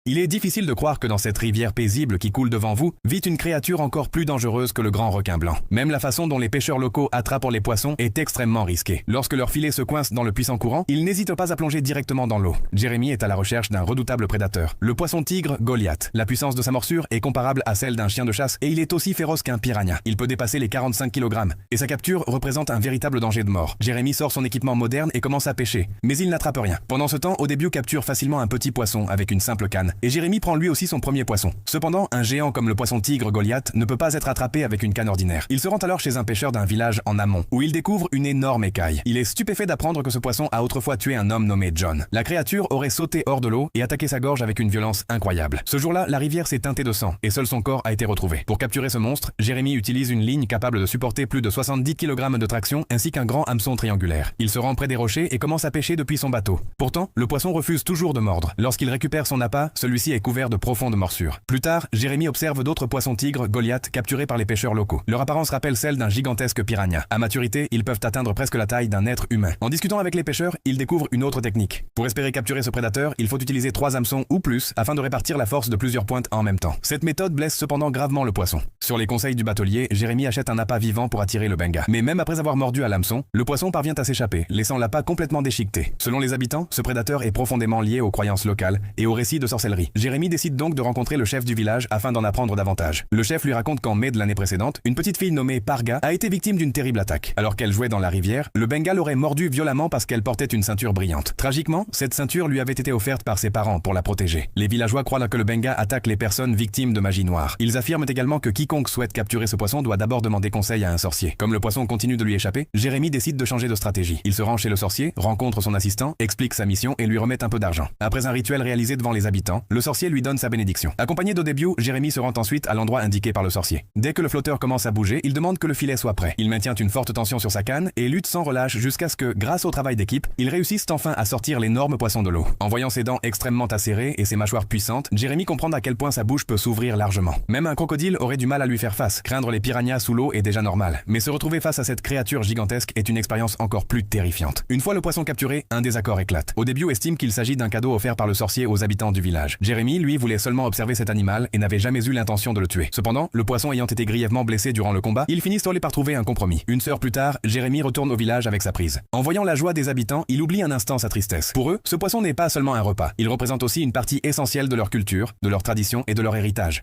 Il est difficile de croire que dans cette rivière paisible qui coule devant vous, vit une créature encore plus dangereuse que le grand requin blanc. Même la façon dont les pêcheurs locaux attrapent les poissons est extrêmement risquée. Lorsque leur filet se coince dans le puissant courant, ils n'hésitent pas à plonger directement dans l'eau. Jeremy est à la recherche d'un redoutable prédateur, le poisson tigre Goliath. La puissance de sa morsure est comparable à celle d'un chien de chasse et il est aussi féroce qu'un piranha. Il peut dépasser les 45 kg et sa capture représente un véritable danger de mort. Jeremy sort son équipement moderne et commence à pêcher, mais il n'attrape rien. Pendant ce temps, Odebio capture facilement un petit poisson avec une simple canne et Jeremy prend lui aussi son premier poisson. Cependant, un géant comme le poisson tigre Goliath ne peut pas être attrapé avec une canne ordinaire. Il se rend alors chez un pêcheur d'un village en amont, où il découvre une énorme écaille. Il est stupéfait d'apprendre que ce poisson a autrefois tué un homme nommé John. La créature aurait sauté hors de l'eau et attaqué sa gorge avec une violence incroyable. Ce jour-là, la rivière s'est teintée de sang et seul son corps a été retrouvé. Pour capturer ce monstre, Jeremy utilise une ligne capable de supporter plus de 70 kg de traction ainsi qu'un grand hameçon triangulaire. Il se rend près des rochers et commence à pêcher depuis son bateau. Pourtant, le poisson refuse toujours de mordre. Lorsqu'il récupère son appât, celui-ci est couvert de profondes morsures. Plus tard, Jeremy observe d'autres poissons tigres Goliath capturés par les pêcheurs locaux. Leur apparence rappelle celle d'un gigantesque piranha. À maturité, ils peuvent atteindre presque la taille d'un être humain. En discutant avec les pêcheurs, il découvre une autre technique. Pour espérer capturer ce prédateur, il faut utiliser 3 hameçons ou plus afin de répartir la force de plusieurs pointes en même temps. Cette méthode blesse cependant gravement le poisson. Sur les conseils du batelier, Jeremy achète un appât vivant pour attirer le benga. Mais même après avoir mordu à l'hameçon, le poisson parvient à s'échapper, laissant l'appât complètement déchiqueté. Selon les habitants, ce prédateur est profondément lié aux croyances locales et aux récits de sorcellerie. Jeremy décide donc de rencontrer le chef du village afin d'en apprendre davantage. Le chef lui raconte qu'en mai de l'année précédente, une petite fille nommée Parga a été victime d'une terrible attaque. Alors qu'elle jouait dans la rivière, le benga l'aurait mordue violemment parce qu'elle portait une ceinture brillante. Tragiquement, cette ceinture lui avait été offerte par ses parents pour la protéger. Les villageois croient que le benga attaque les personnes victimes de magie noire. Ils affirment également que quiconque souhaite capturer ce poisson doit d'abord demander conseil à un sorcier. Comme le poisson continue de lui échapper, Jeremy décide de changer de stratégie. Il se rend chez le sorcier, rencontre son assistant, explique sa mission et lui remet un peu d'argent. Après un rituel réalisé devant les habitants, le sorcier lui donne sa bénédiction. Accompagné d'Odebio, Jeremy se rend ensuite à l'endroit indiqué par le sorcier. Dès que le flotteur commence à bouger, il demande que le filet soit prêt. Il maintient une forte tension sur sa canne et lutte sans relâche jusqu'à ce que, grâce au travail d'équipe, ils réussissent enfin à sortir l'énorme poisson de l'eau. En voyant ses dents extrêmement acérées et ses mâchoires puissantes, Jeremy comprend à quel point sa bouche peut s'ouvrir largement. Même un crocodile aurait du mal à lui faire face. Craindre les piranhas sous l'eau est déjà normal, mais se retrouver face à cette créature gigantesque est une expérience encore plus terrifiante. Une fois le poisson capturé, un désaccord éclate. Odebio estime qu'il s'agit d'un cadeau offert par le sorcier aux habitants du village. Jeremy, lui, voulait seulement observer cet animal et n'avait jamais eu l'intention de le tuer. Cependant, le poisson ayant été grièvement blessé durant le combat, ils finissent par trouver un compromis. Une heure plus tard, Jeremy retourne au village avec sa prise. En voyant la joie des habitants, il oublie un instant sa tristesse. Pour eux, ce poisson n'est pas seulement un repas, il représente aussi une partie essentielle de leur culture, de leur tradition et de leur héritage.